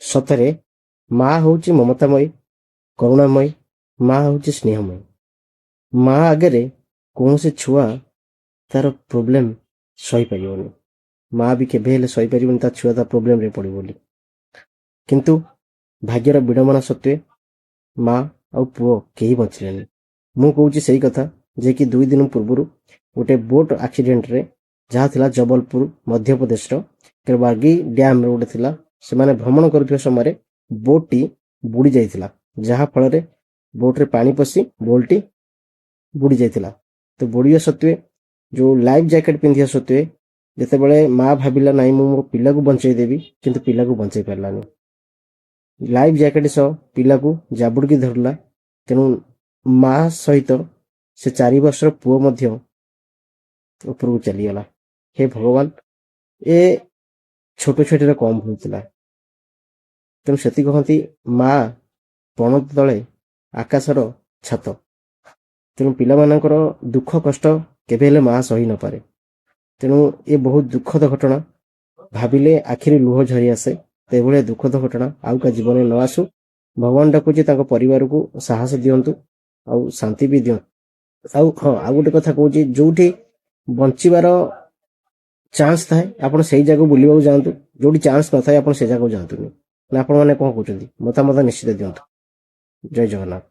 ସତରେ ମା ହଉଛି ମମତାମୟୀ, କରୁଣାମୟୀ, ମା ହଉଛି ସ୍ନେହମୟୀ। ମା ଆଗରେ କୌଣସି ଛୁଆ ତାର ପ୍ରୋବ୍ଲେମ ସହିପାରିବନି। ମା ବି କେବେ ହେଲେ ସହିପାରିବନି ତା ଛୁଆ ତା ପ୍ରୋବ୍ଲେମରେ ପଡ଼ିବ ବୋଲି। କିନ୍ତୁ ଭାଗ୍ୟର ବିଡ଼ମ୍ବନା ସତ୍ତ୍ୱେ ମା ଆଉ ପୁଅ କେହି ବଞ୍ଚିଲେନି। ମୁଁ କହୁଛି ସେଇ କଥା ଯେ କି 2 ଦିନ ପୂର୍ବରୁ ଗୋଟେ ବୋଟ ଆକ୍ସିଡେଣ୍ଟରେ, ଯାହା ଥିଲା ଜବଲପୁର ମଧ୍ୟପ୍ରଦେଶର ବାଗି ଡ୍ୟାମରେ ଗୋଟେ ଥିଲା, ସେମାନେ ଭ୍ରମଣ କରୁଥିବା ସମୟରେ ବୋଟଟି ବୁଡ଼ି ଯାଇଥିଲା, ଯାହା ଫଳରେ ବୋଟରେ ପାଣି ପଶି ବୋଟଟି ବୁଡ଼ି ଯାଇଥିଲା। ତ ବୁଡ଼ିବା ସତ୍ତ୍ୱେ ଯେଉଁ ଲାଇଫ୍ ଜ୍ୟାକେଟ୍ ପିନ୍ଧିବା ସତ୍ତ୍ୱେ ଯେତେବେଳେ ମା ଭାବିଲା ନାହିଁ ମୁଁ ମୋ ପିଲାକୁ ବଞ୍ଚେଇ ଦେବି, କିନ୍ତୁ ପିଲାକୁ ବଞ୍ଚେଇ ପାରିଲାନି। ଲାଇଫ୍ ଜ୍ୟାକେଟ୍ ସହ ପିଲାକୁ ଜାବୁଡ଼ିକି ଧରିଲା। ତେଣୁ ମା ସହିତ ସେ 4 ବର୍ଷର ପୁଅ ମଧ୍ୟ ଉପରକୁ ଚାଲିଗଲା। ହେ ଭଗବାନ, ଏ ଛୋଟ ଛୁଆଟିର କମ୍ ହୋଇଥିଲା। ତେଣୁ ସେତିକି କହନ୍ତି ମା ପଣତ ତଳେ ଆକାଶର ଛାତ। ତେଣୁ ପିଲାମାନଙ୍କର ଦୁଃଖ କଷ୍ଟ କେବେ ହେଲେ ମା ସହି ନପାରେ। ତେଣୁ ଏ ବହୁତ ଦୁଃଖଦ ଘଟଣା, ଭାବିଲେ ଆଖିରେ ଲୁହ ଝରି ଆସେ। ତ ଏଭଳିଆ ଦୁଃଖଦ ଘଟଣା ଆଉ କାହା ଜୀବନରେ ନ ଆସୁ। ଭଗବାନ ଡାକୁଛି ତାଙ୍କ ପରିବାରକୁ ସାହସ ଦିଅନ୍ତୁ ଆଉ ଶାନ୍ତି ବି ଦିଅନ୍ତୁ। ଆଉ ହଁ, ଆଉ ଗୋଟେ କଥା କହୁଛି, ଯୋଉଠି ବଞ୍ଚିବାର ଚାନ୍ସ ଥାଏ ଆପଣ ସେଇ ଜାଗାକୁ ବୁଲିବାକୁ ଯାଆନ୍ତୁ, ଯୋଉଠି ଚାନ୍ସ ନଥାଏ ଆପଣ ସେ ଜାଗାକୁ ଯାଆନ୍ତୁନି। ନା ଆପଣମାନେ କଣ କହୁଛନ୍ତି? ମତାମତ ନିଶ୍ଚିତ ଦିଅନ୍ତୁ। ଜୟ ଜଗନ୍ନାଥ।